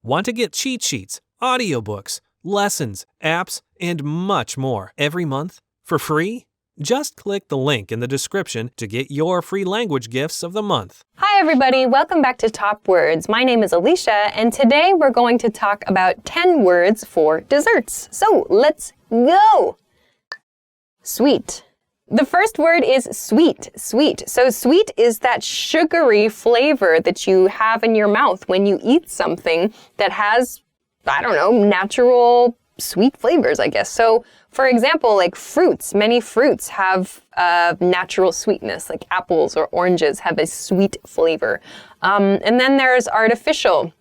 Want to get cheat sheets, audiobooks, lessons, apps, and much more every month for free? Just click the link in the description to get your free language gifts of the month. Hi everybody, welcome back to Top Words. My name is Alicia, and today we're going to talk about 10 words for desserts. So let's go! Sweet. The first word is sweet, sweet. So sweet is that sugary flavor that you have in your mouth when you eat something that has, natural sweet flavors, I guess. So for example, like fruits, many fruits have natural sweetness, like apples or oranges have a sweet flavor. And then there's artificial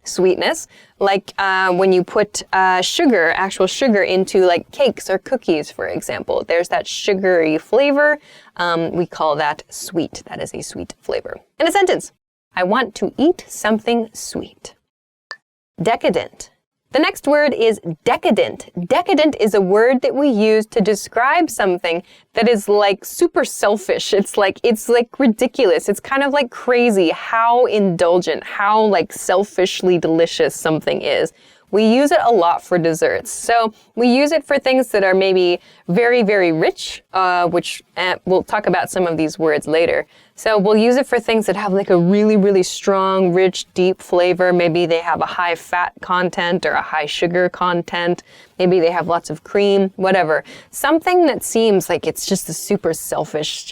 sweetness, like when you put actual sugar into like cakes or cookies, for example. There's that sugary flavor. We call that sweet. That is a sweet flavor. In a sentence, I want to eat something sweet. Decadent. The next word is decadent. Decadent is a word that we use to describe something that is like super selfish. It's like ridiculous. It's kind of like crazy how indulgent, how like selfishly delicious something is. We use it a lot for desserts. So we use it for things that are maybe very, very rich, which we'll talk about some of these words later. So we'll use it for things that have like a really, really strong, rich, deep flavor. Maybe they have a high fat content or a high sugar content. Maybe they have lots of cream, whatever. Something that seems like it's just a super selfish,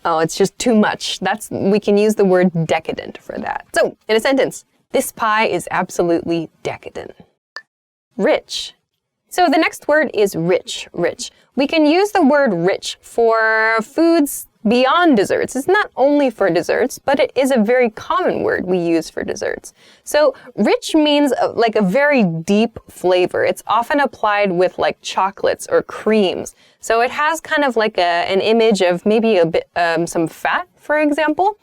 it's just too much. We can use the word decadent for that. So in a sentence, this pie is absolutely decadent. Rich. So the next word is rich, rich. We can use the word rich for foods beyond desserts. It's not only for desserts, but it is a very common word we use for desserts. So rich means like a very deep flavor. It's often applied with like chocolates or creams. So it has kind of like an image of maybe a bit, some fat, for example.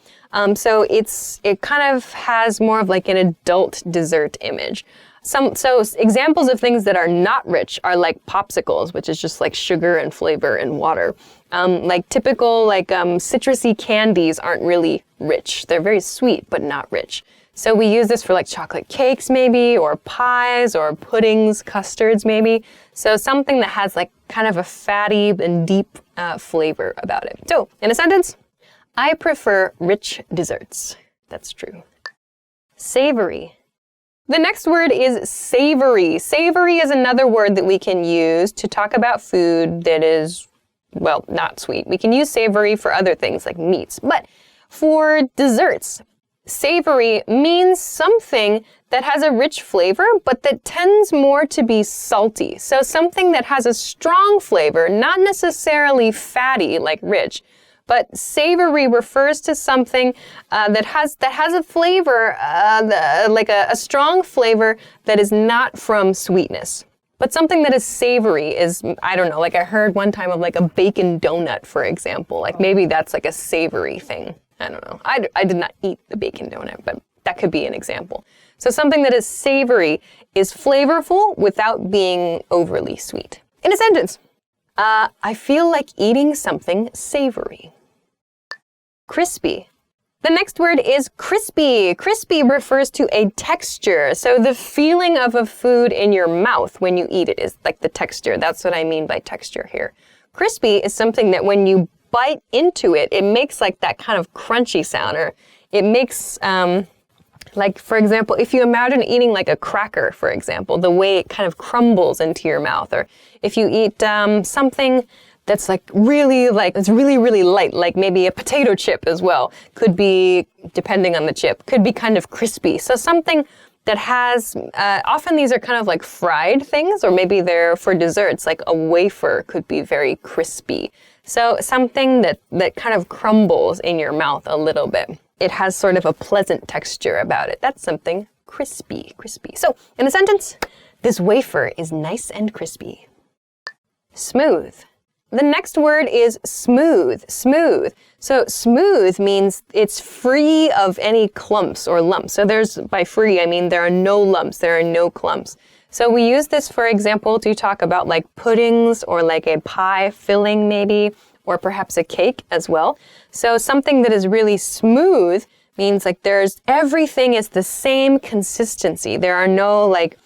So it kind of has more of like an adult dessert image. So examples of things that are not rich are like popsicles, which is just like sugar and flavor and water. Like typical citrusy candies aren't really rich. They're very sweet, but not rich. So we use this for like chocolate cakes maybe, or pies, or puddings, custards maybe. So something that has like kind of a fatty and deep flavor about it. So in a sentence, I prefer rich desserts. That's true. Savory. The next word is savory. Savory is another word that we can use to talk about food that is, well, not sweet. We can use savory for other things like meats. But for desserts, savory means something that has a rich flavor, but that tends more to be salty. So something that has a strong flavor, not necessarily fatty like rich, but savory refers to something that has a flavor, like a strong flavor that is not from sweetness. But something that is savory is, like I heard one time of like a bacon donut, for example. Like maybe that's like a savory thing. I don't know. I did not eat the bacon donut, but that could be an example. So something that is savory is flavorful without being overly sweet. In a sentence, I feel like eating something savory. Crispy. The next word is crispy. Crispy refers to a texture. So the feeling of a food in your mouth when you eat it is like the texture. That's what I mean by texture here. Crispy is something that when you bite into it, it makes like that kind of crunchy sound, or it makes, like for example, if you imagine eating like a cracker, for example, the way it kind of crumbles into your mouth, or if you eat something that's it's really, really light, like maybe a potato chip as well. Could be, depending on the chip, could be kind of crispy. So something that has, often these are kind of like fried things, or maybe they're for desserts, like a wafer could be very crispy. So something that kind of crumbles in your mouth a little bit. It has sort of a pleasant texture about it. That's something crispy, crispy. So in a sentence, this wafer is nice and crispy. Smooth. The next word is smooth, smooth. So smooth means it's free of any clumps or lumps. So by free, I mean there are no lumps, there are no clumps. So we use this, for example, to talk about like puddings or like a pie filling maybe, or perhaps a cake as well. So something that is really smooth means like everything is the same consistency. There are no like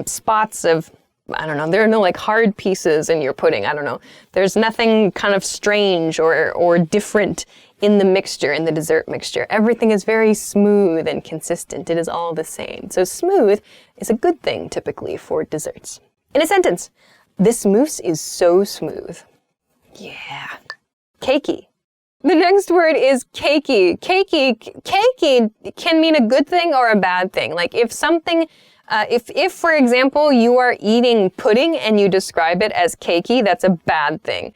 spots of, I don't know, there are no like hard pieces in your pudding. I don't know. There's nothing kind of strange or different in the mixture, in the dessert mixture. Everything is very smooth and consistent. It is all the same. So smooth is a good thing typically for desserts. In a sentence, this mousse is so smooth. Yeah. Cakey. The next word is cakey. Cakey can mean a good thing or a bad thing. Like if something, if for example, you are eating pudding and you describe it as cakey, that's a bad thing.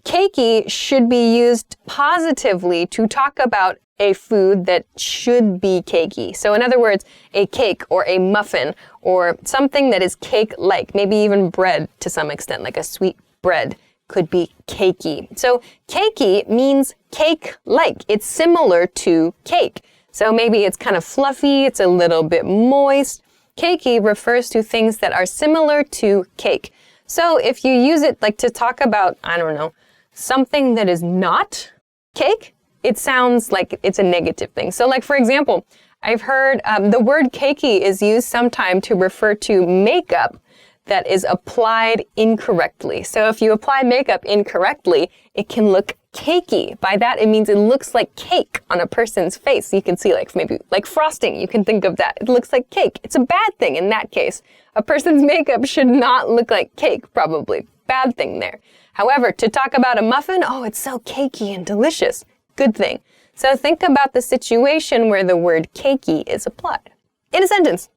Cakey should be used positively to talk about a food that should be cakey. So in other words, a cake or a muffin or something that is cake-like, maybe even bread to some extent, like a sweet bread could be cakey. So cakey means cake-like. It's similar to cake. So maybe it's kind of fluffy, it's a little bit moist. Cakey refers to things that are similar to cake. So if you use it like to talk about, I don't know, something that is not cake, it sounds like it's a negative thing. So like, for example, I've heard the word cakey is used sometimes to refer to makeup that is applied incorrectly. So if you apply makeup incorrectly, it can look cakey. By that, it means it looks like cake on a person's face. You can see like maybe like frosting. You can think of that. It looks like cake. It's a bad thing in that case. A person's makeup should not look like cake, probably. Bad thing there. However, to talk about a muffin, oh, it's so cakey and delicious. Good thing. So think about the situation where the word cakey is applied. In a sentence,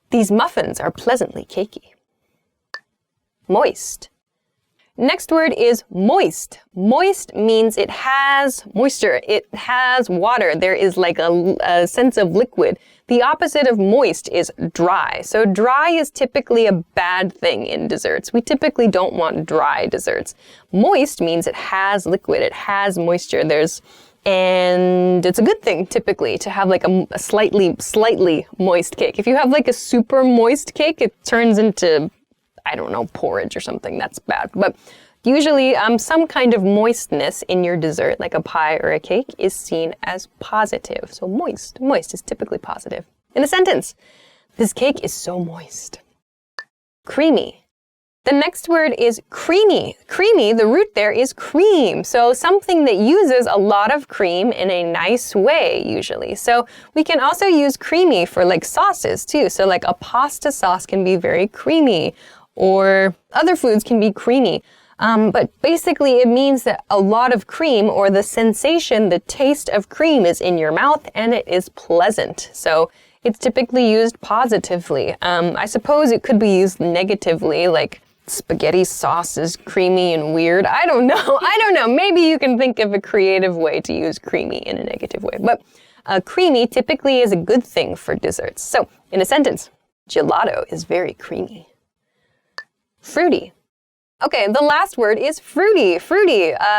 these muffins are pleasantly cakey. Moist. Next word is moist. Moist means it has moisture. It has water. There is like a sense of liquid. The opposite of moist is dry. So dry is typically a bad thing in desserts. We typically don't want dry desserts. Moist means it has liquid. It has moisture. And it's a good thing typically to have like a slightly moist cake. If you have like a super moist cake, it turns into, I don't know, porridge or something. That's bad. But usually some kind of moistness in your dessert, like a pie or a cake, is seen as positive. So moist is typically positive. In a sentence, this cake is so moist. Creamy. The next word is creamy. Creamy, the root there is cream. So something that uses a lot of cream in a nice way, usually. So we can also use creamy for like sauces too. So like a pasta sauce can be very creamy, or other foods can be creamy. But basically it means that a lot of cream, or the sensation, the taste of cream is in your mouth and it is pleasant. So it's typically used positively. I suppose it could be used negatively, like spaghetti sauce is creamy and weird. I don't know. Maybe you can think of a creative way to use creamy in a negative way. But creamy typically is a good thing for desserts. So in a sentence, gelato is very creamy. Fruity. Okay, the last word is fruity.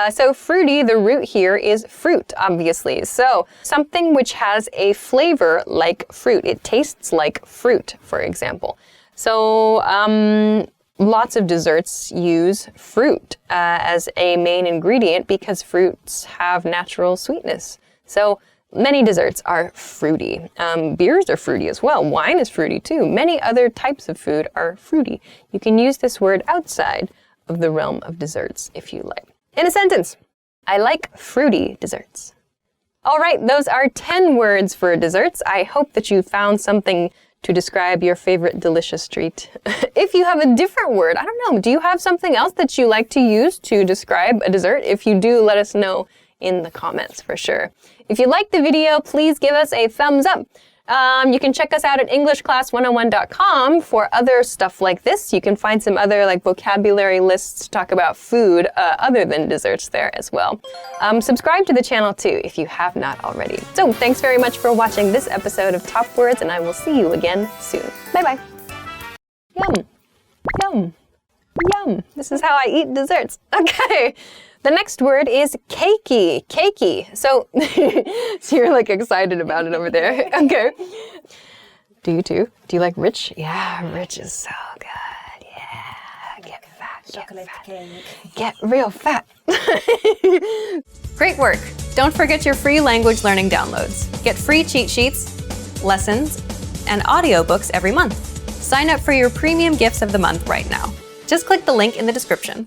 So fruity, the root here is fruit, obviously. So something which has a flavor like fruit. It tastes like fruit, for example. So lots of desserts use fruit as a main ingredient because fruits have natural sweetness. So many desserts are fruity. Beers are fruity as well. Wine is fruity too. Many other types of food are fruity. You can use this word outside of the realm of desserts if you like. In a sentence, I like fruity desserts. All right, those are 10 words for desserts. I hope that you found something to describe your favorite delicious treat. If you have a different word, I don't know, do you have something else that you like to use to describe a dessert? If you do, let us know in the comments for sure. If you liked the video, please give us a thumbs up. You can check us out at EnglishClass101.com for other stuff like this. You can find some other like vocabulary lists to talk about food other than desserts there as well. Subscribe to the channel too if you have not already. So thanks very much for watching this episode of Top Words, and I will see you again soon. Bye-bye. Yum, yum, yum. This is how I eat desserts. Okay. The next word is cakey. Cakey. So, so you're like excited about it over there. Okay. Do you too? Do you like rich? Yeah, rich is so good. Yeah. Get fat. Get fat. Get real fat. Great work. Don't forget your free language learning downloads. Get free cheat sheets, lessons, and audiobooks every month. Sign up for your premium gifts of the month right now. Just click the link in the description.